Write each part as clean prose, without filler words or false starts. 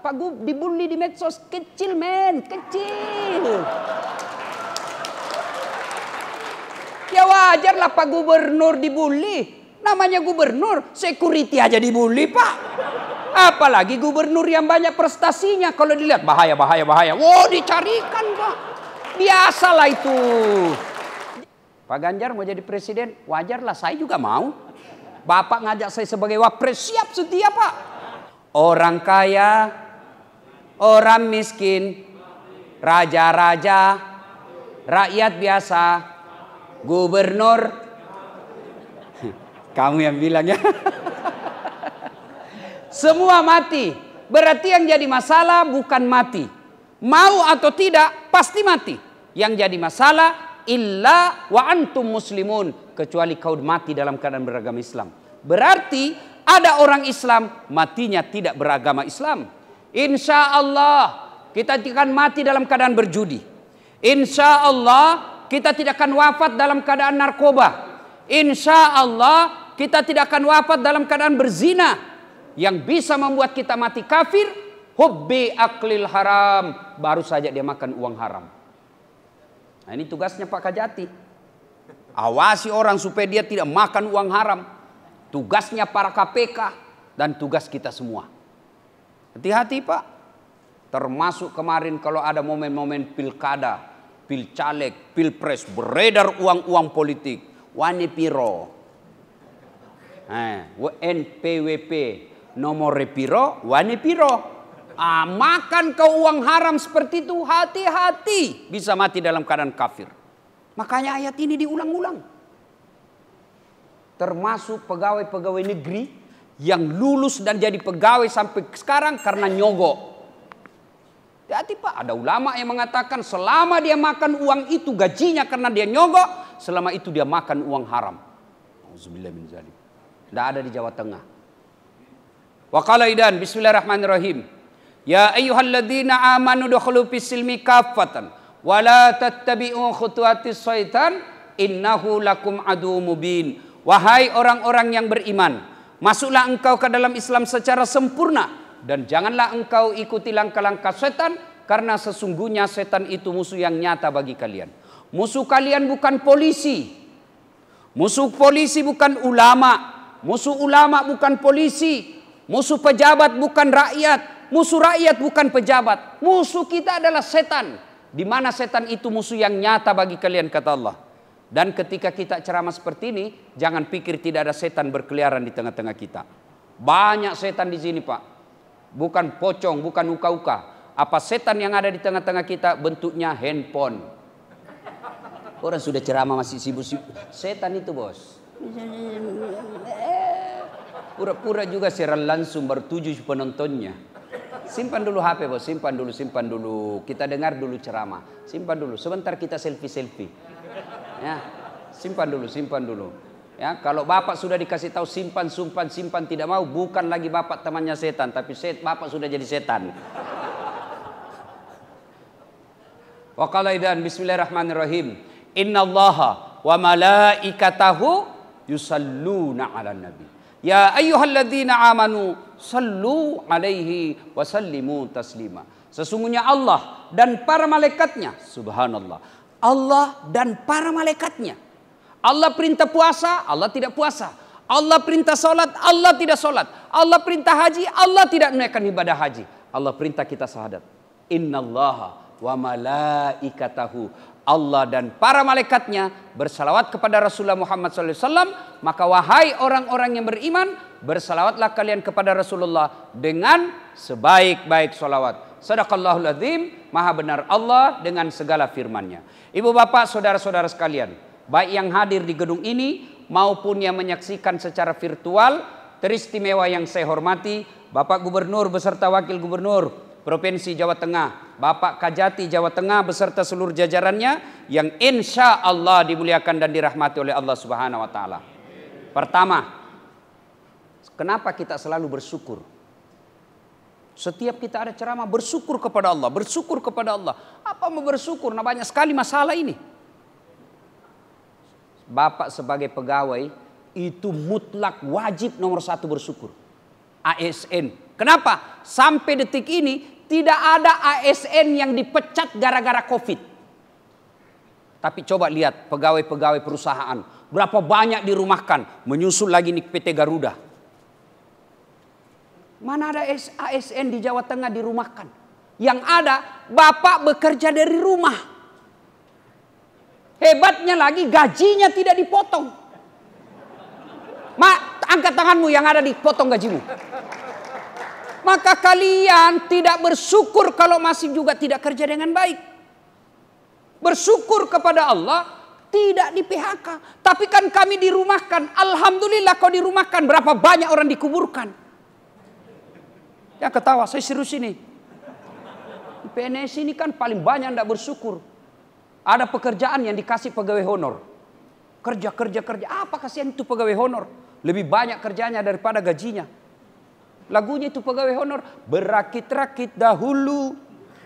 Pak Gub dibully di medsos, kecil men, kecil. Ya wajar lah Pak Gubernur dibully. Namanya gubernur, security aja dibully Pak. Apalagi gubernur yang banyak prestasinya. Kalau dilihat bahaya. Wow, dicarikan Pak. Biasalah itu. Pak Ganjar mau jadi presiden, wajarlah, saya juga mau. Bapak ngajak saya sebagai wapres, siap setia Pak. Orang kaya, orang miskin, raja-raja, rakyat biasa, gubernur. Kamu yang bilang ya. Semua mati. Berarti yang jadi masalah bukan mati. Mau atau tidak pasti mati. Yang jadi masalah illa wa antum muslimun, kecuali kau mati dalam keadaan beragama Islam. Berarti ada orang Islam matinya tidak beragama Islam. Insya Allah kita tidak akan mati dalam keadaan berjudi. Insya Allah kita tidak akan wafat dalam keadaan narkoba. Insya Allah kita tidak akan wafat dalam keadaan berzina. Yang bisa membuat kita mati kafir, hubbi aklil haram, baru saja dia makan uang haram. Nah, ini tugasnya Pak Kajati. Awasi orang supaya dia tidak makan uang haram. Tugasnya para KPK dan tugas kita semua. Hati-hati Pak. Termasuk kemarin kalau ada momen-momen pilkada, pilcaleg, pilpres, beredar uang-uang politik. Wani piro. NPWP nomor piro, wani piro. Makan kau uang haram seperti itu, hati-hati, bisa mati dalam keadaan kafir. Makanya ayat ini diulang-ulang. Termasuk pegawai-pegawai negeri yang lulus dan jadi pegawai sampai sekarang karena nyogok. Hati Pak, ada ulama yang mengatakan selama dia makan uang itu gajinya karena dia nyogok, selama itu dia makan uang haram. Auzubillah min zalim. Tidak ada di Jawa Tengah. Wa qala idan bismillahirrahmanirrahim. Ya ayyuhalladzina amanu dukhulu fis-silmi kaffatan wa la tattabi'u khutuwatis syaitan innahu lakum adu mubin. Wahai orang-orang yang beriman, masuklah engkau ke dalam Islam secara sempurna dan janganlah engkau ikuti langkah-langkah setan, karena sesungguhnya setan itu musuh yang nyata bagi kalian. Musuh kalian bukan polisi. Musuh polisi bukan ulama. Musuh ulama bukan polisi. Musuh pejabat bukan rakyat. Musuh rakyat bukan pejabat. Musuh kita adalah setan. Di mana setan itu musuh yang nyata bagi kalian, kata Allah. Dan ketika kita ceramah seperti ini, jangan pikir tidak ada setan berkeliaran di tengah-tengah kita. Banyak setan di sini Pak. Bukan pocong, bukan uka-uka. Apa setan yang ada di tengah-tengah kita bentuknya handphone. Orang sudah ceramah masih sibuk-sibuk. Setan itu bos. Pura-pura juga siaran langsung bertuju penontonnya. Simpan dulu HP bos, simpan dulu. Kita dengar dulu ceramah. Simpan dulu, sebentar kita selfie. Ya, simpan dulu. Ya, kalau bapak sudah dikasih tahu simpan tidak mau, bukan lagi bapak temannya setan, tapi bapak sudah jadi setan. Wa qala idan bismillahirrahmanirrahim. Innallaha wa malaikatahu yusalluna 'alan nabi. Ya ayyuhalladzina amanu sallu alaihi wa sallimu taslima. Sesungguhnya Allah dan para malaikatnya, subhanallah. Allah dan para malaikatnya. Allah perintah puasa, Allah tidak puasa. Allah perintah salat, Allah tidak salat. Allah perintah haji, Allah tidak menunaikan ibadah haji. Allah perintah kita syahadat. Innallaha wa malaikatahu. Allah dan para malaikatnya bersalawat kepada Rasulullah Muhammad SAW. Maka wahai orang-orang yang beriman, bersalawatlah kalian kepada Rasulullah dengan sebaik-baik salawat. Sadaqallahul azim, maha benar Allah dengan segala firman-Nya. Ibu bapak saudara-saudara sekalian, baik yang hadir di gedung ini maupun yang menyaksikan secara virtual, teristimewa yang saya hormati Bapak Gubernur beserta Wakil Gubernur Provinsi Jawa Tengah, Bapak Kajati Jawa Tengah beserta seluruh jajarannya yang insya Allah dimuliakan dan dirahmati oleh Allah Subhanahu wa Ta'ala. Pertama, kenapa kita selalu bersyukur? Setiap kita ada ceramah bersyukur kepada Allah, bersyukur kepada Allah. Apa mau bersyukur? Nah, banyak sekali masalah ini. Bapak sebagai pegawai itu mutlak wajib nomor 1 bersyukur. ASN Kenapa? Sampai detik ini tidak ada ASN yang dipecat gara-gara COVID. Tapi coba lihat pegawai-pegawai perusahaan. Berapa banyak dirumahkan. Menyusul lagi nih PT Garuda. Mana ada ASN di Jawa Tengah dirumahkan. Yang ada bapak bekerja dari rumah. Hebatnya lagi gajinya tidak dipotong. Angkat tanganmu yang ada dipotong gajimu. Maka kalian tidak bersyukur kalau masih juga tidak kerja dengan baik. Bersyukur kepada Allah tidak di PHK. Tapi kan kami dirumahkan. Alhamdulillah kau dirumahkan. Berapa banyak orang dikuburkan. Ya ketawa, saya serius ini. PNS ini kan paling banyak tidak bersyukur. Ada pekerjaan yang dikasih pegawai honor. Kerja. Apa kasihan itu pegawai honor? Lebih banyak kerjanya daripada gajinya. Lagunya itu pegawai honor. Berakit-rakit dahulu.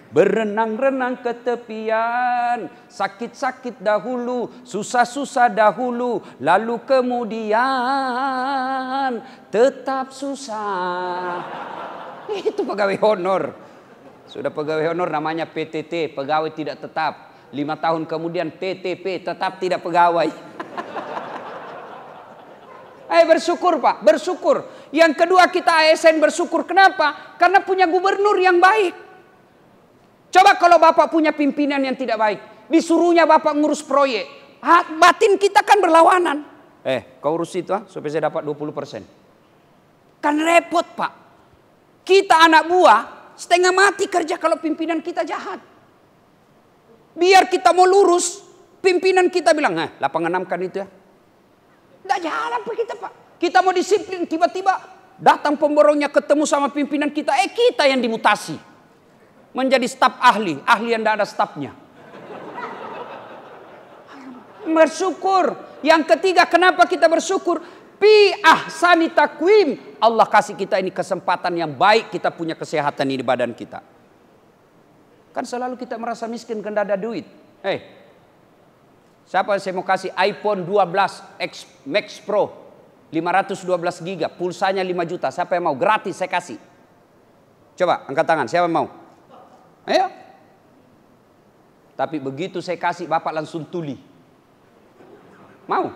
Berenang-renang ke tepian. Sakit-sakit dahulu. Susah-susah dahulu. Lalu kemudian tetap susah. Itu pegawai honor. Sudah pegawai honor namanya PTT. Pegawai tidak tetap. 5 tahun kemudian TTP. Tetap tidak pegawai. Bersyukur Pak, bersyukur. Yang kedua kita ASN bersyukur. Kenapa? Karena punya gubernur yang baik. Coba kalau Bapak punya pimpinan yang tidak baik. Disuruhnya Bapak ngurus proyek. Batin kita kan berlawanan. Kau urus itu supaya saya dapat 20%. Kan repot Pak. Kita anak buah setengah mati kerja kalau pimpinan kita jahat. Biar kita mau lurus, pimpinan kita bilang, 86 kan itu ya. Tidak jalan Pak kita Pak. Kita mau disiplin, tiba-tiba datang pemborongnya ketemu sama pimpinan kita. Kita yang dimutasi. Menjadi staf ahli. Ahli yang tidak ada stafnya. Bersyukur. Yang ketiga kenapa kita bersyukur? Fi ahsani takwim. Allah kasih kita ini kesempatan yang baik. Kita punya kesehatan ini badan kita. Kan selalu kita merasa miskin karena ada duit. Siapa yang saya mau kasih iPhone 12 X Max Pro 512 GB, pulsanya 5 juta. Siapa yang mau? Gratis saya kasih. Coba angkat tangan, siapa yang mau? Ayo. Tapi begitu saya kasih Bapak langsung tuli. Mau?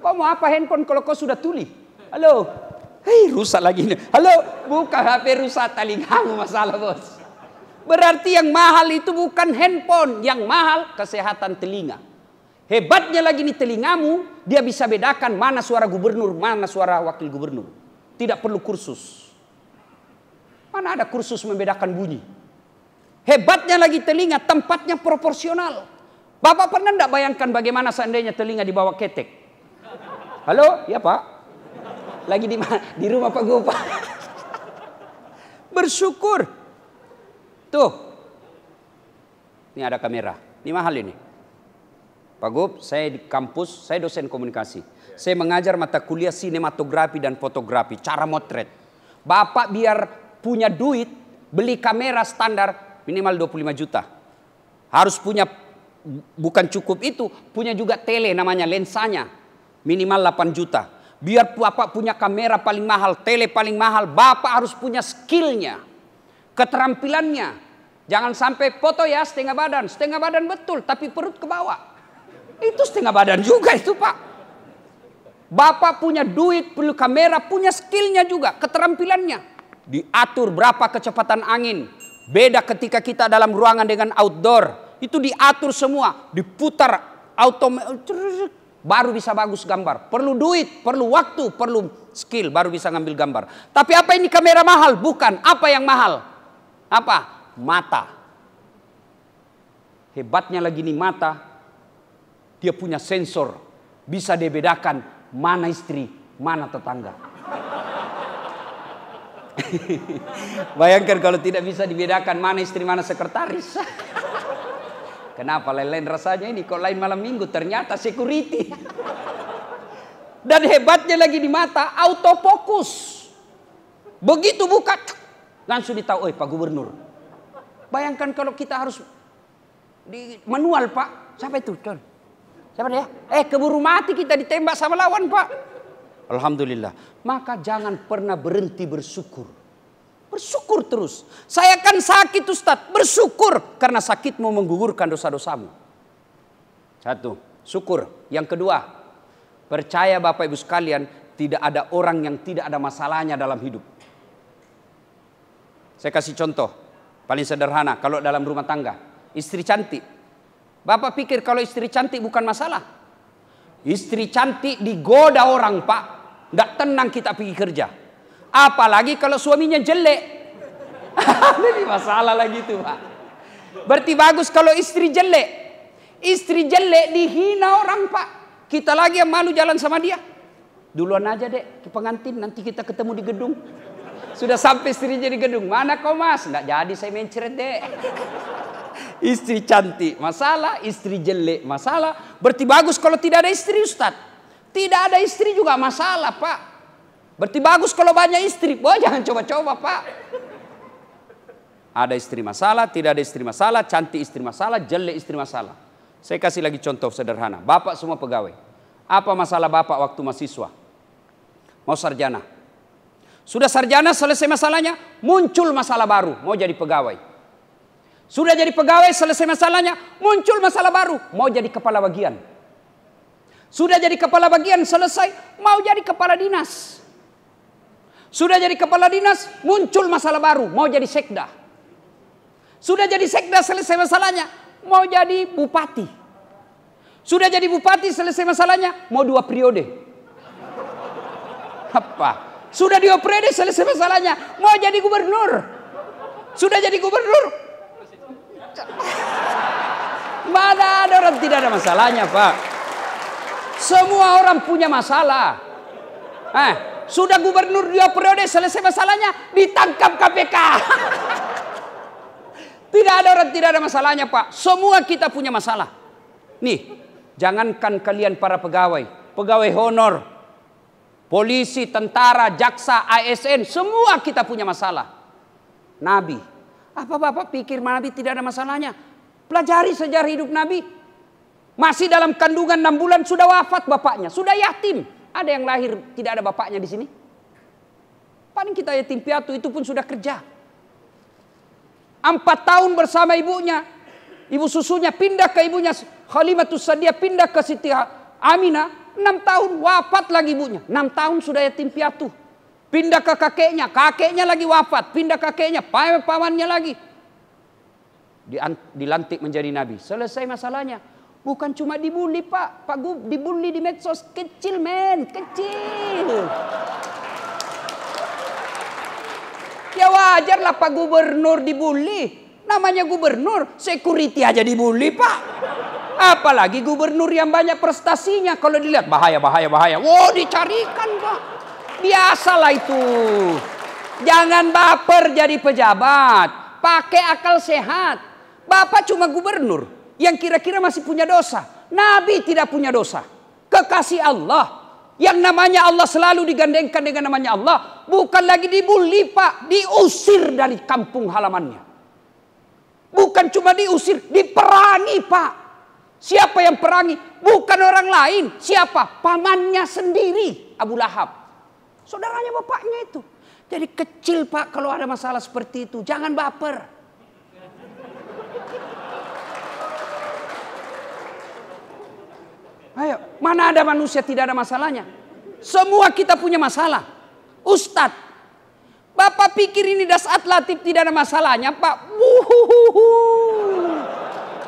Kau mau apa handphone kalau kau sudah tuli? Halo. Rusak lagi ini. Halo, bukan HP rusak, telingamu masalah bos. Berarti yang mahal itu bukan handphone, yang mahal kesehatan telinga. Hebatnya lagi nih telingamu, dia bisa bedakan mana suara gubernur, mana suara wakil gubernur. Tidak perlu kursus. Mana ada kursus membedakan bunyi. Hebatnya lagi telinga, tempatnya proporsional. Bapak pernah enggak bayangkan bagaimana seandainya telinga di bawah ketek? Halo, ya Pak? Lagi di mana? Di rumah Pak Gopa. Bersyukur. Tuh. Ini ada kamera. Ini mahal ini. Pak Gub, saya di kampus, saya dosen komunikasi. Saya mengajar mata kuliah sinematografi dan fotografi, cara motret. Bapak biar punya duit, beli kamera standar minimal 25 juta. Harus punya, bukan cukup itu, punya juga tele namanya, lensanya. Minimal 8 juta. Biar Bapak punya kamera paling mahal, tele paling mahal, Bapak harus punya skillnya, keterampilannya. Jangan sampai foto ya setengah badan betul, tapi perut ke bawah. Itu setengah badan juga itu Pak. Bapak punya duit, perlu kamera, punya skillnya juga, keterampilannya. Diatur berapa kecepatan angin. Beda ketika kita dalam ruangan dengan outdoor. Itu diatur semua, diputar otomatis. Baru bisa bagus gambar. Perlu duit, perlu waktu, perlu skill, baru bisa ngambil gambar. Tapi apa ini kamera mahal? Bukan. Apa yang mahal? Apa? Mata. Hebatnya lagi nih mata. Dia punya sensor, bisa dibedakan mana istri, mana tetangga. Bayangkan kalau tidak bisa dibedakan mana istri, mana sekretaris. Kenapa lain-lain rasanya ini? Kok lain malam minggu? Ternyata security. Dan hebatnya lagi di mata, autofokus. Begitu buka, langsung ditahu, Pak Gubernur. Bayangkan kalau kita harus di manual Pak. Siapa itu? Siapa dia? Keburu mati kita ditembak sama lawan Pak. Alhamdulillah. Maka jangan pernah berhenti bersyukur. Bersyukur terus. Saya kan sakit Ustaz. Bersyukur karena sakitmu menggugurkan dosa-dosamu. Satu, syukur. Yang kedua, percaya Bapak Ibu sekalian, tidak ada orang yang tidak ada masalahnya dalam hidup. Saya kasih contoh, paling sederhana, kalau dalam rumah tangga. Istri cantik. Bapak pikir kalau istri cantik bukan masalah? Istri cantik digoda orang Pak. Tidak tenang kita pergi kerja. Apalagi kalau suaminya jelek. Ini masalah lagi tuh Pak. Berarti bagus kalau istri jelek. Istri jelek dihina orang Pak. Kita lagi yang malu jalan sama dia. Duluan aja dek ke pengantin, nanti kita ketemu di gedung. Sudah sampai istrinya di gedung. Mana kau Mas? Nggak jadi saya mencret dek. Istri cantik masalah, istri jelek masalah. Berarti bagus kalau tidak ada istri Ustaz. Tidak ada istri juga masalah Pak. Berarti bagus kalau banyak istri. Wah jangan coba-coba Pak. Ada istri masalah, tidak ada istri masalah, cantik istri masalah, jelek istri masalah. Saya kasih lagi contoh sederhana. Bapak semua pegawai. Apa masalah Bapak waktu mahasiswa? Mau sarjana. Sudah sarjana selesai masalahnya, muncul masalah baru. Mau jadi pegawai. Sudah jadi pegawai selesai masalahnya, muncul masalah baru. Mau jadi kepala bagian. Sudah jadi kepala bagian selesai, mau jadi kepala dinas. Sudah jadi kepala dinas, muncul masalah baru, mau jadi sekda. Sudah jadi sekda selesai masalahnya, mau jadi bupati. Sudah jadi bupati selesai masalahnya, mau 2 periode. Apa? Sudah 2 periode selesai masalahnya, mau jadi gubernur. Sudah jadi gubernur. Mana ada orang tidak ada masalahnya Pak? Semua orang punya masalah. Sudah gubernur 2 periode selesai masalahnya, ditangkap KPK. Tidak ada orang tidak ada masalahnya Pak. Semua kita punya masalah. Nih, jangankan kalian para pegawai, pegawai honor, polisi, tentara, jaksa, ASN, semua kita punya masalah. Nabi, apa Bapak pikir Nabi tidak ada masalahnya? Pelajari sejarah hidup Nabi. Masih dalam kandungan 6 bulan sudah wafat bapaknya, sudah yatim. Ada yang lahir tidak ada bapaknya di sini? Paling kita yatim piatu, itu pun sudah kerja. 4 tahun bersama ibunya. Ibu susunya pindah ke ibunya Khalimatus Sa'diyah, pindah ke Siti Aminah. 6 tahun wafat lagi ibunya. 6 tahun sudah yatim piatu. Pindah ke kakeknya lagi wafat. Pindah kakeknya, pamannya lagi. Dilantik menjadi nabi. Selesai masalahnya. Bukan cuma dibully Pak. Dibully di medsos. Kecil men. Kecil. Ya wajarlah Pak Gubernur dibully. Namanya gubernur. Security aja dibully Pak. Apalagi gubernur yang banyak prestasinya. Kalau dilihat bahaya. Wow dicarikan Pak. Biasalah itu. Jangan baper jadi pejabat. Pakai akal sehat. Bapak cuma gubernur. Yang kira-kira masih punya dosa. Nabi tidak punya dosa. Kekasih Allah. Yang namanya Allah selalu digandengkan dengan namanya Allah. Bukan lagi dibully Pak. Diusir dari kampung halamannya. Bukan cuma diusir. Diperangi Pak. Siapa yang perangi? Bukan orang lain. Siapa? Pamannya sendiri. Abu Lahab. Saudaranya bapaknya itu. Jadi kecil Pak kalau ada masalah seperti itu. Jangan baper. Ayo, mana ada manusia tidak ada masalahnya? Semua kita punya masalah. Ustadz, Bapak pikir ini Dasat Latif tidak ada masalahnya Pak?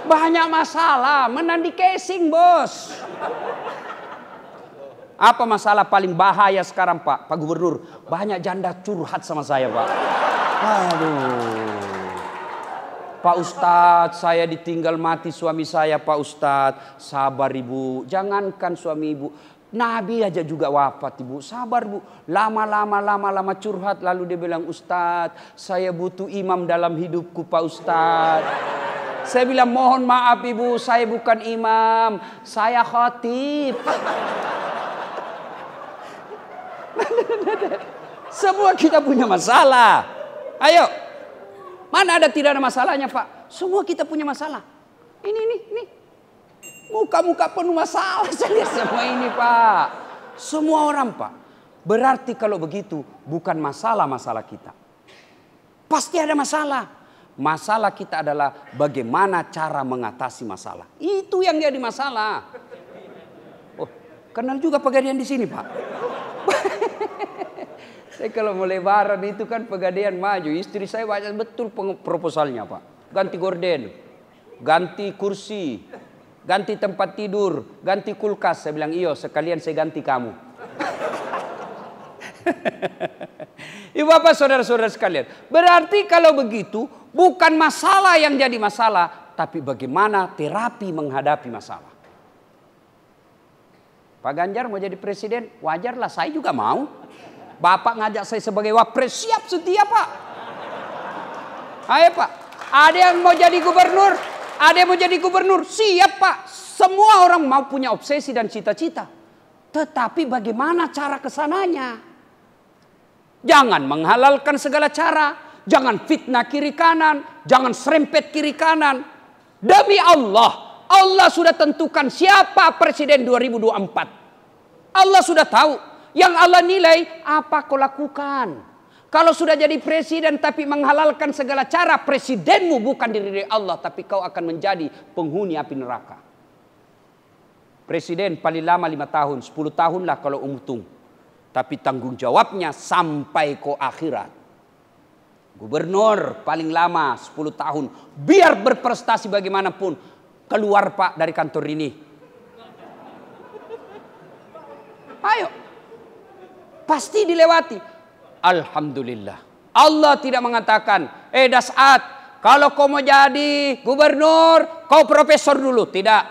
Banyak masalah, menandi casing bos. Apa masalah paling bahaya sekarang Pak? Pak Gubernur, banyak janda curhat sama saya Pak. Aduh. Pak Ustadz, saya ditinggal mati suami saya Pak Ustadz. Sabar Ibu, jangankan suami Ibu. Nabi aja juga wafat Ibu, sabar Bu. Lama curhat lalu dia bilang, Ustadz saya butuh imam dalam hidupku Pak Ustadz. Saya bilang mohon maaf Ibu, saya bukan imam, saya khatib. Semua kita punya masalah. Ayo. Mana ada tidak ada masalahnya Pak? Semua kita punya masalah. Ini. Muka-muka penuh masalah saya lihat semua ini Pak. Semua orang Pak. Berarti kalau begitu bukan masalah-masalah kita. Pasti ada masalah. Masalah kita adalah bagaimana cara mengatasi masalah. Itu yang jadi masalah. Oh, kenal juga Pegadaian di sini, Pak. Saya kalau mau lebaran itu kan Pegadaian maju. Istri saya baca betul proposalnya, Pak. Ganti gorden, ganti kursi, ganti tempat tidur, ganti kulkas. Saya bilang, iyo sekalian saya ganti kamu. Ibu bapak saudara-saudara sekalian. Berarti kalau begitu bukan masalah yang jadi masalah, tapi bagaimana terapi menghadapi masalah. Pak Ganjar mau jadi presiden, wajarlah, saya juga mau. Bapak ngajak saya sebagai wapres, siap setia Pak. Ayo Pak, ada yang mau jadi gubernur, ada yang mau jadi gubernur, siap Pak. Semua orang mau punya obsesi dan cita-cita. Tetapi bagaimana cara kesananya? Jangan menghalalkan segala cara, jangan fitnah kiri kanan, jangan serempet kiri kanan. Demi Allah, Allah sudah tentukan siapa presiden 2024. Allah sudah tahu. Yang Allah nilai apa kau lakukan. Kalau sudah jadi presiden tapi menghalalkan segala cara, presidenmu bukan diri Allah, tapi kau akan menjadi penghuni api neraka. Presiden paling lama 5 tahun, 10 tahun lah kalau untung. Tapi tanggung jawabnya sampai ke akhirat. Gubernur paling lama 10 tahun. Biar berprestasi bagaimanapun. Keluar Pak dari kantor ini. Ayo. Pasti dilewati. Alhamdulillah. Allah tidak mengatakan, Das'at, kalau kau mau jadi gubernur, kau profesor dulu. Tidak.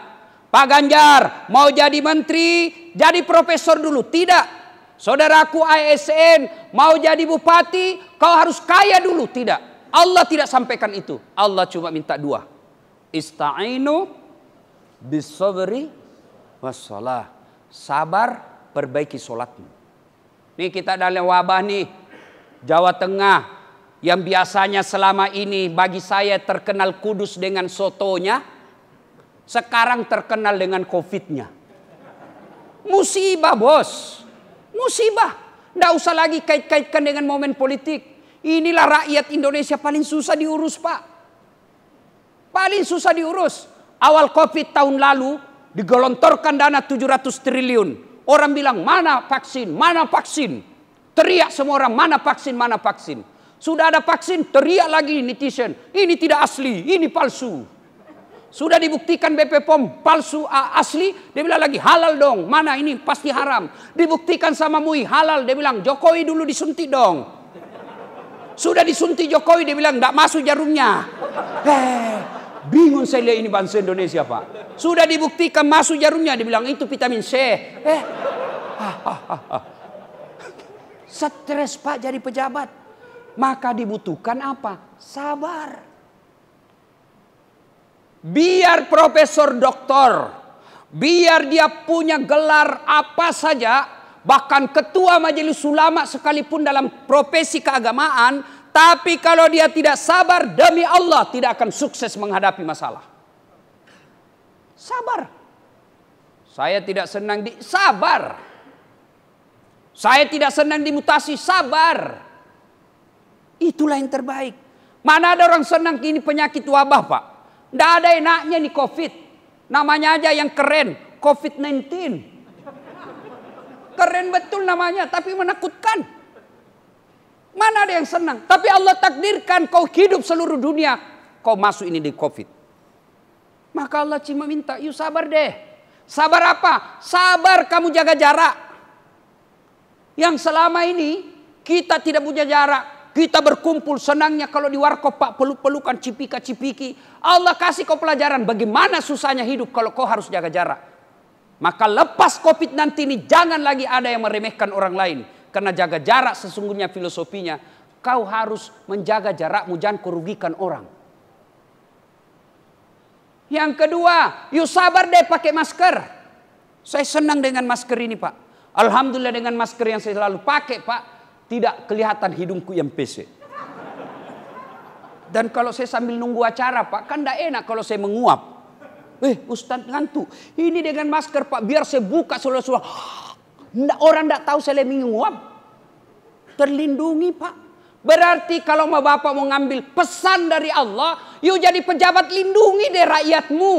Pak Ganjar mau jadi menteri, jadi profesor dulu. Tidak. Saudaraku ASN mau jadi bupati, kau harus kaya dulu. Tidak. Allah tidak sampaikan itu. Allah cuma minta 2. Ista'inu bis-sabri was-salah. Sabar, perbaiki sholatmu. Nih kita dalam wabah nih. Jawa Tengah. Yang biasanya selama ini bagi saya terkenal kudus dengan sotonya. Sekarang terkenal dengan COVID-nya. Musibah bos. Musibah. Tidak usah lagi kait-kaitkan dengan momen politik. Inilah rakyat Indonesia paling susah diurus Pak. Paling susah diurus. Awal COVID tahun lalu digelontorkan dana 700 triliun. Orang bilang mana vaksin, mana vaksin. Teriak semua orang mana vaksin, mana vaksin. Sudah ada vaksin teriak lagi netizen. Ini tidak asli, ini palsu. Sudah dibuktikan BP POM palsu asli, dia bilang lagi halal dong. Mana ini pasti haram. Dibuktikan sama MUI halal, dia bilang Jokowi dulu disuntik dong. Sudah disuntik Jokowi, dia bilang enggak masuk jarumnya. Bingung saya lihat ini bangsa Indonesia Pak. Sudah dibuktikan masuk jarumnya, dia bilang itu vitamin C. Stres Pak jadi pejabat. Maka dibutuhkan apa? Sabar. Biar profesor doktor, biar dia punya gelar apa saja, bahkan ketua majelis ulama sekalipun dalam profesi keagamaan, tapi kalau dia tidak sabar, demi Allah tidak akan sukses menghadapi masalah. Sabar. Saya tidak senang sabar. Saya tidak senang dimutasi, sabar. Itulah yang terbaik. Mana ada orang senang ini penyakit wabah Pak. Tidak ada enaknya nih COVID. Namanya aja yang keren. COVID-19. Keren betul namanya. Tapi menakutkan. Mana ada yang senang. Tapi Allah takdirkan kau hidup seluruh dunia. Kau masuk ini di COVID. Maka Allah cuma minta. Yuk sabar deh. Sabar apa? Sabar kamu jaga jarak. Yang selama ini kita tidak punya jarak. Kita berkumpul senangnya kalau di warkop Pak peluk-pelukan cipika-cipiki. Allah kasih kau pelajaran bagaimana susahnya hidup kalau kau harus jaga jarak. Maka lepas COVID nanti ini jangan lagi ada yang meremehkan orang lain. Karena jaga jarak sesungguhnya filosofinya. Kau harus menjaga jarakmu, jangan kerugikan orang. Yang kedua, yuk sabar deh pakai masker. Saya senang dengan masker ini Pak. Alhamdulillah dengan masker yang saya selalu pakai Pak. Tidak kelihatan hidungku yang pesek. Dan kalau saya sambil nunggu acara Pak, kan tidak enak kalau saya menguap. Ustadz ngantuk. Ini dengan masker Pak, biar saya buka suara-suara. Orang tidak tahu saya menguap. Terlindungi Pak. Berarti kalau bapak mau ngambil pesan dari Allah, yuk jadi pejabat, lindungi deh rakyatmu.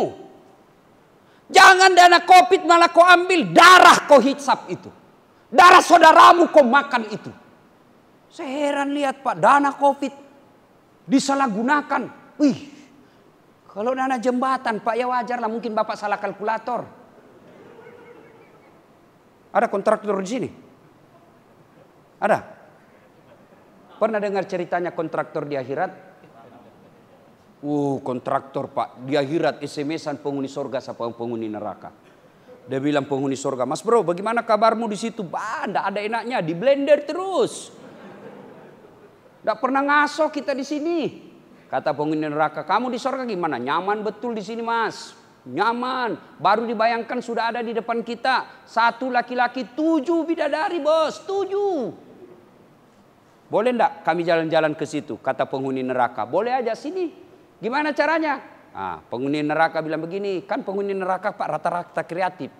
Jangan dana COVID malah kau ambil, darah kau hisap itu. Darah saudaramu kau makan itu. Saya heran lihat Pak, dana COVID disalahgunakan. Wih, kalau dana jembatan Pak ya wajar lah, mungkin Bapak salah kalkulator. Ada kontraktor di sini? Ada? Pernah dengar ceritanya kontraktor di akhirat? Kontraktor Pak, di akhirat SMS-an penghuni surga sama penghuni neraka. Dia bilang penghuni surga, "Mas bro, bagaimana kabarmu di situ?" Nggak ada enaknya, di blender terus. Nggak pernah ngaso kita di sini. Kata penghuni neraka, "Kamu di surga gimana?" "Nyaman betul di sini Mas. Nyaman. Baru dibayangkan sudah ada di depan kita. 1 laki-laki, 7 bidadari bos, 7. Boleh enggak kami jalan-jalan ke situ?" Kata penghuni neraka, "Boleh aja sini." "Gimana caranya?" Penghuni neraka bilang begini, kan penghuni neraka Pak rata-rata kreatif.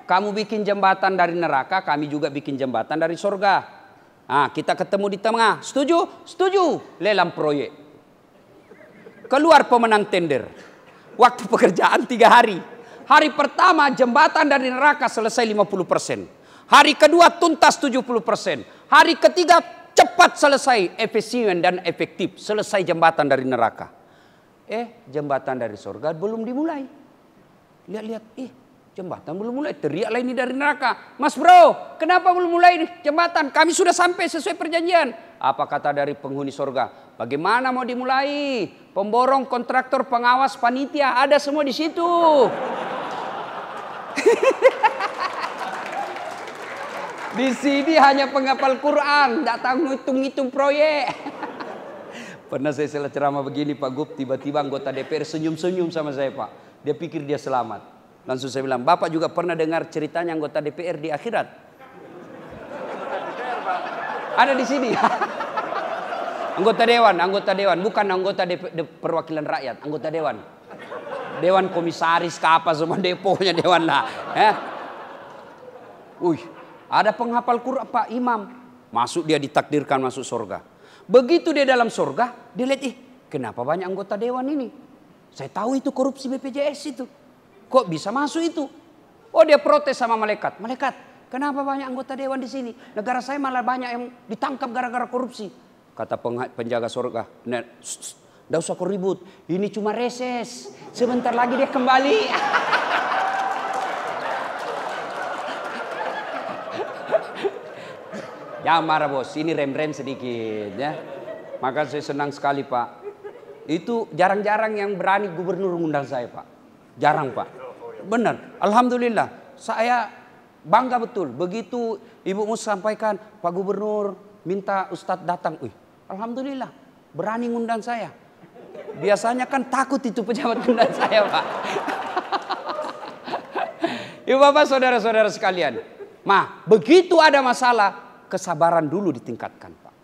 "Kamu bikin jembatan dari neraka, kami juga bikin jembatan dari surga. Kita ketemu di tengah. Setuju?" "Setuju." Lelang proyek. Keluar pemenang tender. Waktu pekerjaan 3 hari. Hari pertama jembatan dari neraka selesai 50%. Hari kedua tuntas 70%. Hari ketiga cepat selesai, efisien dan efektif. Selesai jembatan dari neraka. Jembatan dari surga belum dimulai. Lihat-lihat, jembatan belum mulai. Teriaklah ini dari neraka, "Mas bro, kenapa belum mulai jembatan? Kami sudah sampai sesuai perjanjian." Apa kata dari penghuni surga? "Bagaimana mau dimulai? Pemborong, kontraktor, pengawas, panitia ada semua di situ." Di sini hanya penghafal Quran, tidak tahu hitung-hitung proyek. Pernah saya salah ceramah begini Pak Gub, tiba-tiba anggota DPR senyum-senyum sama saya Pak. Dia pikir dia selamat. Langsung saya bilang, "Bapak juga pernah dengar ceritanya anggota DPR di akhirat?" Ada di sini. Anggota dewan, bukan anggota perwakilan rakyat, anggota dewan. Dewan komisaris ke apa semua, deponya dewan lah. Ada penghafal Quran Pak Imam. Masuk dia ditakdirkan masuk surga. Begitu dia dalam surga, dia lihat, kenapa banyak anggota dewan ini? Saya tahu itu korupsi BPJS itu. Kok bisa masuk itu? Dia protes sama malaikat. "Malaikat, kenapa banyak anggota dewan di sini? Negara saya malah banyak yang ditangkap gara-gara korupsi." Kata penjaga surga, "Nggak usah kau ribut. Ini cuma reses. Sebentar lagi dia kembali." Jangan marah bos, ini rem-rem sedikit ya. Maka saya senang sekali Pak. Itu jarang-jarang yang berani gubernur ngundang saya Pak. Jarang Pak. Benar, alhamdulillah. Saya bangga betul. Begitu Ibu Mus sampaikan, "Pak Gubernur minta Ustadz datang." Alhamdulillah, berani ngundang saya. Biasanya kan takut itu pejabat ngundang saya Pak. Ibu bapak saudara-saudara sekalian. Begitu ada masalah, kesabaran dulu ditingkatkan Pak.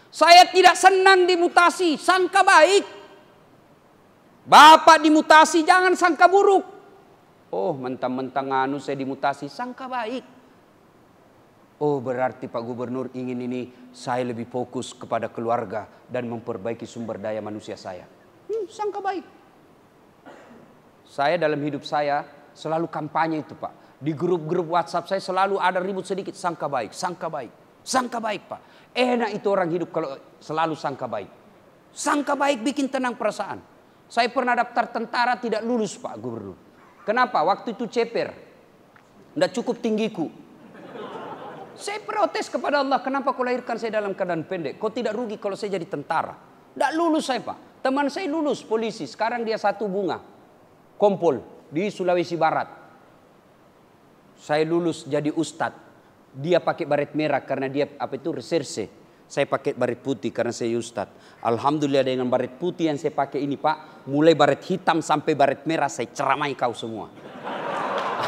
Saya tidak senang dimutasi, sangka baik. Bapak dimutasi jangan sangka buruk. Mentang-mentang saya dimutasi, sangka baik. Berarti Pak Gubernur ingin ini saya lebih fokus kepada keluarga dan memperbaiki sumber daya manusia saya. Sangka baik. Saya dalam hidup saya selalu kampanye itu Pak. Di grup-grup WhatsApp saya selalu ada ribut sedikit, sangka baik, sangka baik. Sangka baik Pak. Enak itu orang hidup kalau selalu sangka baik. Sangka baik bikin tenang perasaan. Saya pernah daftar tentara tidak lulus Pak Gubernur. Kenapa? Waktu itu ceper. Tidak cukup tinggiku. Saya protes kepada Allah. Kenapa kau lahirkan saya dalam keadaan pendek? Kau tidak rugi kalau saya jadi tentara. Tidak lulus saya Pak. Teman saya lulus polisi. Sekarang dia 1 bunga. Kompol di Sulawesi Barat. Saya lulus jadi ustadz. Dia pakai baret merah karena dia reserse. Saya pakai baret putih karena saya ustadz. Alhamdulillah dengan baret putih yang saya pakai ini Pak, mulai baret hitam sampai baret merah saya ceramai kau semua.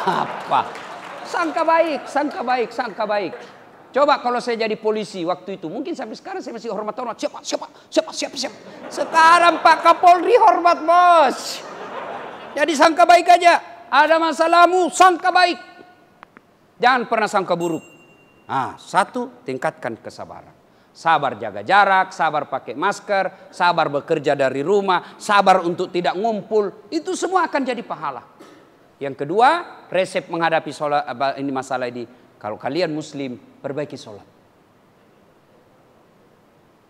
Apa? Sangka baik, sangka baik, sangka baik. Coba kalau saya jadi polisi waktu itu, mungkin sampai sekarang saya masih hormat. Siapa. Sekarang Pak Kapolri hormat bos. Jadi sangka baik aja. Ada masalahmu, sangka baik. Jangan pernah sangka buruk. 1, tingkatkan kesabaran. Sabar jaga jarak, sabar pakai masker, sabar bekerja dari rumah, sabar untuk tidak ngumpul. Itu semua akan jadi pahala. Yang kedua, resep menghadapi masalah ini. Kalau kalian muslim, perbaiki sholat.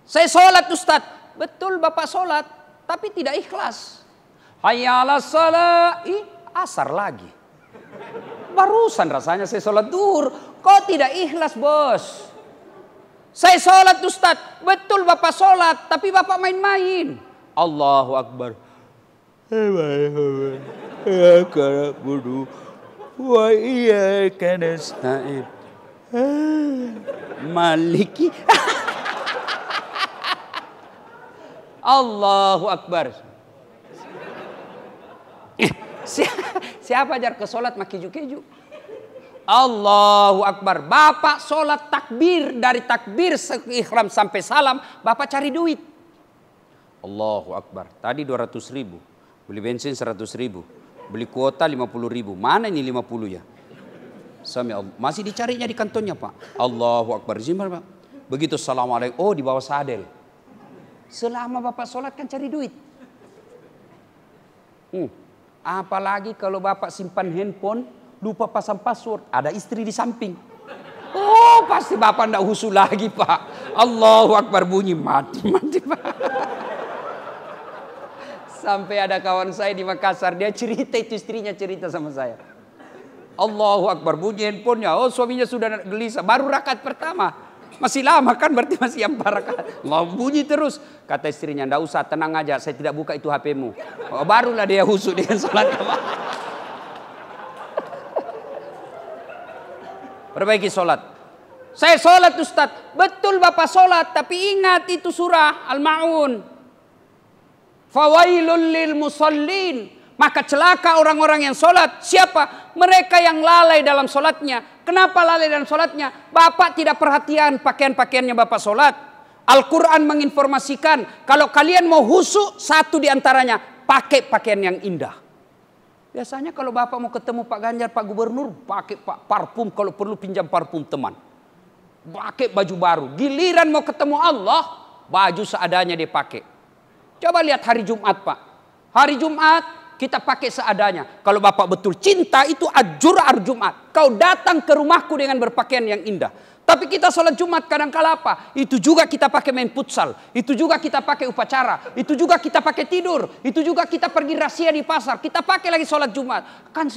Saya sholat Ustadz. Betul Bapak sholat, tapi tidak ikhlas. Hayya 'alas shalah, asar lagi. Barusan rasanya saya sholat duhur. Kok tidak ikhlas bos? Saya sholat Ustadz. Betul Bapak sholat, tapi Bapak main-main. Allahu Akbar. Wa iyyaka nasta'in. Maliki. Allahu Akbar. Siapa ajar ke sholat mak keju-keju? Allahu Akbar. Bapak sholat takbir, dari takbir ihram sampai salam, Bapak cari duit. Allahu Akbar. Tadi 200.000, beli bensin 100.000, beli kuota 50.000. Mana ini 50 ya? Masih dicarinya di kantornya Pak. Allahu Akbar. Pak. Begitu assalamualaikum, oh di bawah sadel. Selama Bapak sholat kan cari duit. Apalagi kalau Bapak simpan handphone, lupa pasang password, ada istri di samping. Oh pasti Bapak ndak husu lagi Pak. Allahu Akbar, bunyi mati Pak. Sampai ada kawan saya di Makassar, dia cerita, itu istrinya cerita sama saya. Allahu Akbar, bunyi handphonenya. Oh suaminya sudah gelisah, baru rakaat pertama. Masih lama kan, berarti masih 4 rakaat. Mau bunyi terus. Kata istrinya, ndak usah, tenang aja, saya tidak buka itu HP-mu. Oh, barulah dia husu dengan sholat. Perbaiki sholat. Saya sholat Ustadz. Betul Bapak sholat, tapi ingat itu surah Al-Ma'un. Fawailul lil musallin. Maka celaka orang-orang yang sholat. Siapa? Mereka yang lalai dalam sholatnya. Kenapa lalai dalam sholatnya? Bapak tidak perhatian pakaian-pakaiannya Bapak sholat. Al-Quran menginformasikan, kalau kalian mau husu, satu diantaranya, pakai pakaian yang indah. Biasanya kalau Bapak mau ketemu Pak Ganjar, Pak Gubernur, pakai parfum, kalau perlu pinjam parfum teman. Pakai baju baru. Giliran mau ketemu Allah, baju seadanya dia pakai. Coba lihat hari Jumat Pak. Hari Jumat kita pakai seadanya. Kalau Bapak betul cinta, itu ajur hari Jumat. Kau datang ke rumahku dengan berpakaian yang indah. Tapi kita sholat Jumat kadang-kala apa? Itu juga kita pakai main futsal. Itu juga kita pakai upacara. Itu juga kita pakai tidur. Itu juga kita pergi rahasia di pasar. Kita pakai lagi sholat Jumat. Kan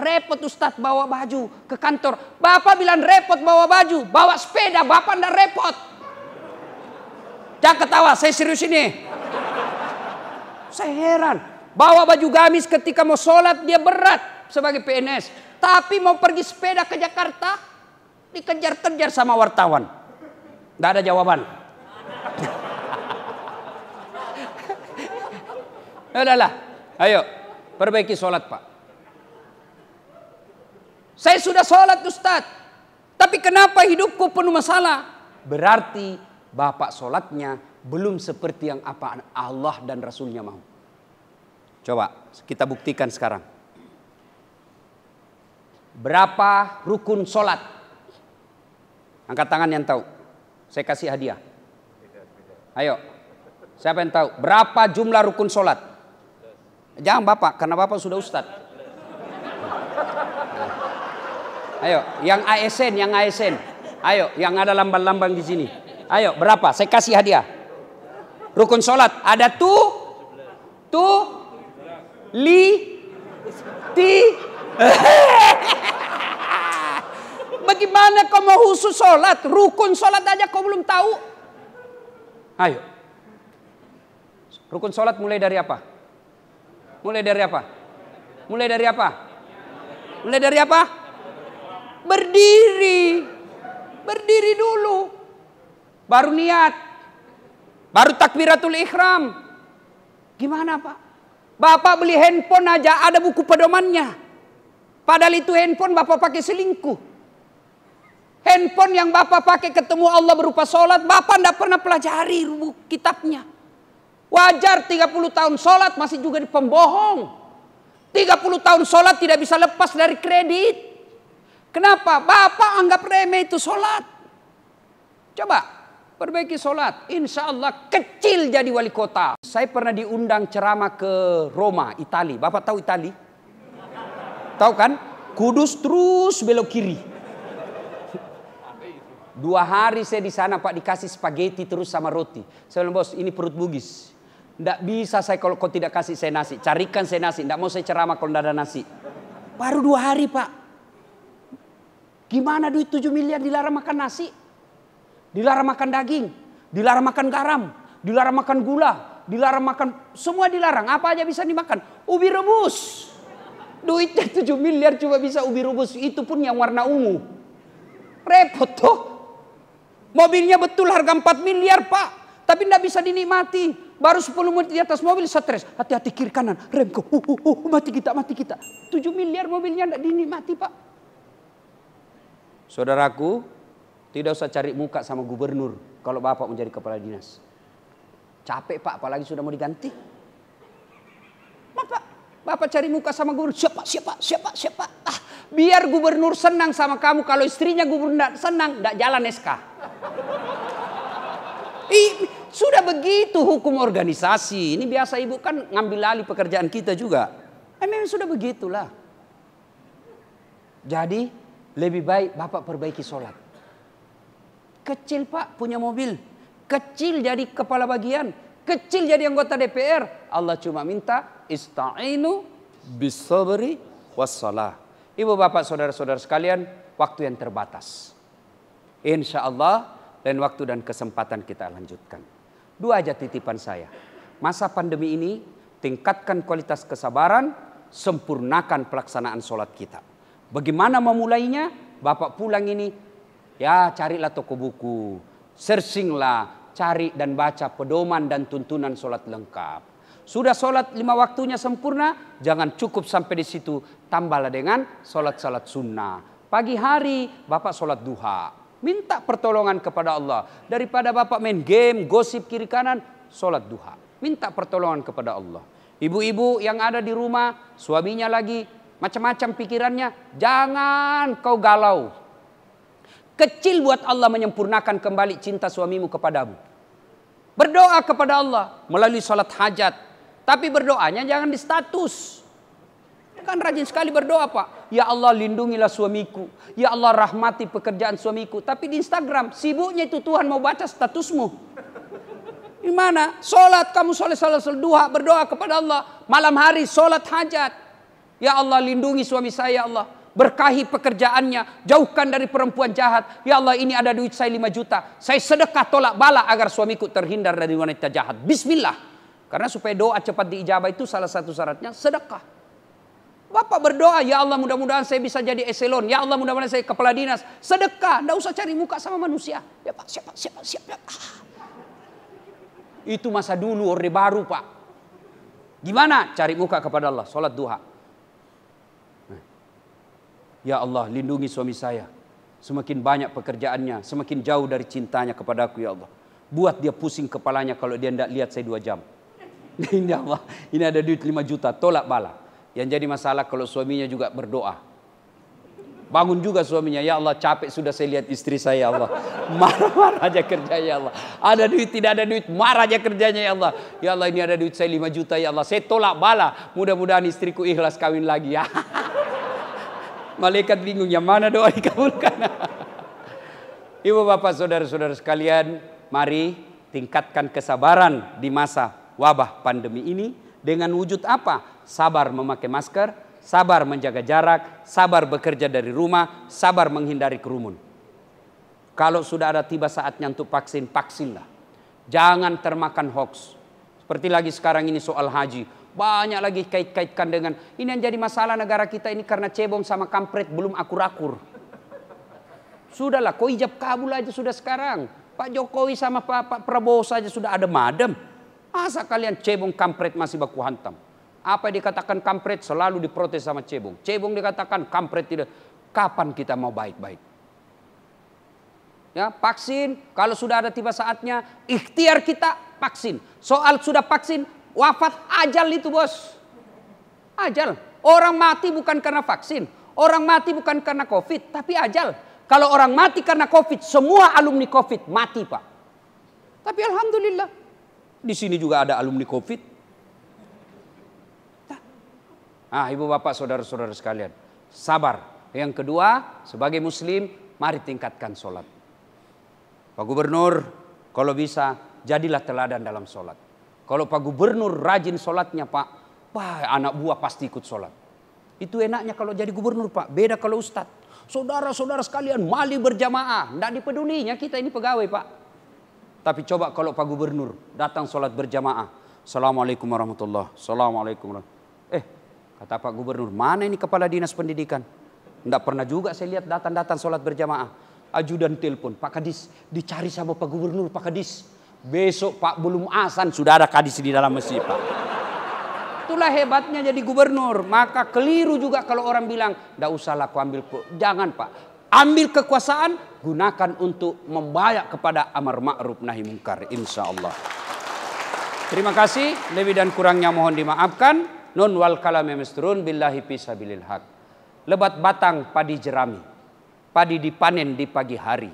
repot Ustadz bawa baju ke kantor. Bapak bilang repot bawa baju. Bawa sepeda, Bapak ndak repot. Jangan ketawa, saya serius ini. Saya heran. Bawa baju gamis ketika mau sholat dia berat sebagai PNS. Tapi mau pergi sepeda ke Jakarta, dikejar-kejar sama wartawan. Tidak ada jawaban. Udahlah, ayo perbaiki sholat Pak. Saya sudah sholat Ustadz, tapi kenapa hidupku penuh masalah? Berarti Bapak sholatnya belum seperti yang apa Allah dan Rasulnya mau. Coba kita buktikan sekarang. Berapa rukun sholat? Angkat tangan yang tahu. Saya kasih hadiah. Ayo. Siapa yang tahu? Berapa jumlah rukun sholat? Jangan Bapak, karena Bapak sudah ustadz. Ayo, yang ASN, yang ASN. Ayo, yang ada lambang-lambang di sini. Ayo, berapa? Saya kasih hadiah. Rukun sholat. Ada Bagaimana kau mau khusus sholat? Rukun sholat aja kau belum tahu. Ayo. Rukun sholat mulai dari apa? Mulai dari apa? Mulai dari apa? Mulai dari apa? Berdiri. Berdiri dulu. Baru niat. Baru takbiratul ihram. Gimana Pak? Bapak beli handphone aja ada buku pedomannya. Padahal itu handphone Bapak pakai selingkuh. Handphone yang Bapak pakai ketemu Allah berupa sholat, Bapak tidak pernah pelajari kitabnya. Wajar 30 tahun sholat masih juga di pembohong. 30 tahun sholat tidak bisa lepas dari kredit. Kenapa? Bapak anggap remeh itu sholat. Coba Perbaiki sholat. Insya Allah kecil jadi wali kota. Saya pernah diundang ceramah ke Roma, Italia. Bapak tahu Italia? Tahu kan? Kudus terus belok kiri. 2 hari saya di sana Pak, dikasih spaghetti terus sama roti. Saya bilang, bos ini perut bugis. Tidak bisa saya kalau kau tidak kasih saya nasi. Carikan saya nasi. Tidak mau saya ceramah kalau tidak ada nasi. Baru 2 hari Pak. Gimana duit 7 miliar dilarang makan nasi? Dilarang makan daging, dilarang makan garam, dilarang makan gula, dilarang makan, semua dilarang. Apa aja bisa dimakan? Ubi rebus. Duitnya 7 miliar cuma bisa ubi rebus. Itu pun yang warna ungu. Repot tuh. Mobilnya betul harga 4 miliar Pak. Tapi tidak bisa dinikmati. Baru 10 menit di atas mobil stres. Hati-hati kiri kanan. Remko. Mati kita, mati kita. 7 miliar mobilnya tidak dinikmati Pak. Saudaraku, tidak usah cari muka sama gubernur kalau Bapak menjadi kepala dinas. Capek Pak, apalagi sudah mau diganti. Bapak cari muka sama gubernur. Siapa? Biar gubernur senang sama kamu. Kalau istrinya gubernur tidak senang, tidak jalan SK. Sudah begitu hukum organisasi. Ini biasa ibu kan ngambil alih pekerjaan kita juga. Memang sudah begitulah. Jadi lebih baik Bapak perbaiki sholat. Kecil Pak punya mobil. Kecil jadi kepala bagian. Kecil jadi anggota DPR. Allah cuma minta ista'inu bisabri wassalah. Ibu bapak saudara-saudara sekalian, waktu yang terbatas. Insya Allah lain waktu dan kesempatan kita lanjutkan. 2 aja titipan saya. Masa pandemi ini tingkatkan kualitas kesabaran, sempurnakan pelaksanaan sholat kita. Bagaimana memulainya? Bapak pulang ini, ya carilah toko buku, searchinglah, cari dan baca pedoman dan tuntunan sholat lengkap. Sudah sholat 5 waktunya sempurna, jangan cukup sampai di situ, tambahlah dengan sholat-sholat sunnah. Pagi hari Bapak sholat duha, minta pertolongan kepada Allah. Daripada Bapak main game, gosip kiri kanan, sholat duha, minta pertolongan kepada Allah. Ibu-ibu yang ada di rumah, suaminya lagi macam-macam pikirannya, jangan kau galau. Kecil buat Allah menyempurnakan kembali cinta suamimu kepadamu. Berdoa kepada Allah melalui salat hajat. Tapi berdoanya jangan di status. Kan rajin sekali berdoa Pak. Ya Allah lindungilah suamiku. Ya Allah rahmati pekerjaan suamiku. Tapi di Instagram sibuknya itu Tuhan mau baca statusmu. Gimana? Salat kamu salat duha, berdoa kepada Allah. Malam hari salat hajat. Ya Allah lindungi suami saya Allah. Berkahi pekerjaannya, jauhkan dari perempuan jahat. Ya Allah ini ada duit saya 5 juta. Saya sedekah tolak bala agar suamiku terhindar dari wanita jahat. Bismillah. Karena supaya doa cepat diijabah itu salah satu syaratnya sedekah. Bapak berdoa, ya Allah mudah-mudahan saya bisa jadi eselon. Ya Allah mudah-mudahan saya kepala dinas. Sedekah, tidak usah cari muka sama manusia. Ya Pak, siapa. Itu masa dulu, orde baru Pak. Gimana? Cari muka kepada Allah, sholat duha. Ya Allah lindungi suami saya. Semakin banyak pekerjaannya, semakin jauh dari cintanya kepadaku ya Allah. Buat dia pusing kepalanya kalau dia tidak lihat saya 2 jam. Ini Allah, ini ada duit 5 juta, tolak bala. Yang jadi masalah kalau suaminya juga berdoa. Bangun juga suaminya, ya Allah capek sudah saya lihat istri saya ya Allah. Marah-marah aja kerja ya Allah. Ada duit, tidak ada duit, marah aja kerjanya ya Allah. Ya Allah ini ada duit saya 5 juta ya Allah. Saya tolak bala, mudah-mudahan istriku ikhlas kawin lagi ya. Malaikat bingung yang mana doa dikabulkan. Ibu bapak saudara-saudara sekalian, mari tingkatkan kesabaran di masa wabah pandemi ini dengan wujud apa? Sabar memakai masker, sabar menjaga jarak, sabar bekerja dari rumah, sabar menghindari kerumun. Kalau sudah ada tiba saatnya untuk vaksin, vaksinlah. Jangan termakan hoax. Seperti lagi sekarang ini soal haji. Banyak lagi kait-kaitkan dengan ini yang jadi masalah negara kita ini karena cebong sama kampret belum akur-akur. Sudahlah, kau ijab kabul aja sudah sekarang. Pak Jokowi sama Pak Prabowo saja sudah ada madem. Masa kalian cebong kampret masih baku hantam? Apa yang dikatakan kampret selalu diprotes sama cebong. Cebong dikatakan kampret tidak. Kapan kita mau baik-baik? Ya, vaksin kalau sudah ada tiba saatnya ikhtiar kita vaksin. Soal sudah vaksin wafat ajal itu bos. Ajal. Orang mati bukan karena vaksin. Orang mati bukan karena COVID. Tapi ajal. Kalau orang mati karena COVID. Semua alumni COVID mati Pak. Tapi alhamdulillah, di sini juga ada alumni COVID. Ibu bapak saudara-saudara sekalian, sabar. Yang kedua, sebagai muslim, mari tingkatkan sholat. Pak Gubernur, kalau bisa, jadilah teladan dalam sholat. Kalau Pak Gubernur rajin sholatnya Pak, anak buah pasti ikut sholat. Itu enaknya kalau jadi gubernur Pak, beda kalau ustadz. Saudara-saudara sekalian, mali berjamaah, tidak dipedulinya kita ini pegawai Pak. Tapi coba kalau Pak Gubernur datang sholat berjamaah. Assalamualaikum warahmatullahi wabarakatuh. Assalamualaikum warahmatullahi. Kata Pak Gubernur, mana ini kepala dinas pendidikan? Tidak pernah juga saya lihat datang-datang sholat berjamaah. Ajudan telepon, Pak Kadis dicari sama Pak Gubernur, Pak Kadis. Besok Pak belum azan sudah ada Kadis di dalam masjid Pak. Itulah hebatnya jadi gubernur. Maka keliru juga kalau orang bilang, tidak usahlah aku ambil. Jangan Pak, ambil kekuasaan, gunakan untuk membayak kepada amar ma'ruf nahi mungkar. Insya Allah. Terima kasih, lebih dan kurangnya mohon dimaafkan. Nun wal kalami misturun billahi fisabilil haq. Lebat batang padi jerami, padi dipanen di pagi hari.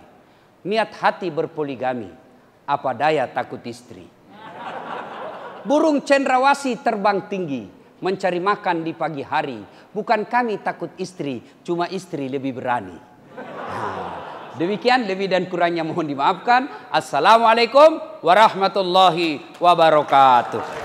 Niat hati berpoligami, apa daya takut istri. Burung cendrawasih terbang tinggi, mencari makan di pagi hari. Bukan kami takut istri, cuma istri lebih berani. Demikian, lebih dan kurangnya mohon dimaafkan. Assalamualaikum warahmatullahi wabarakatuh.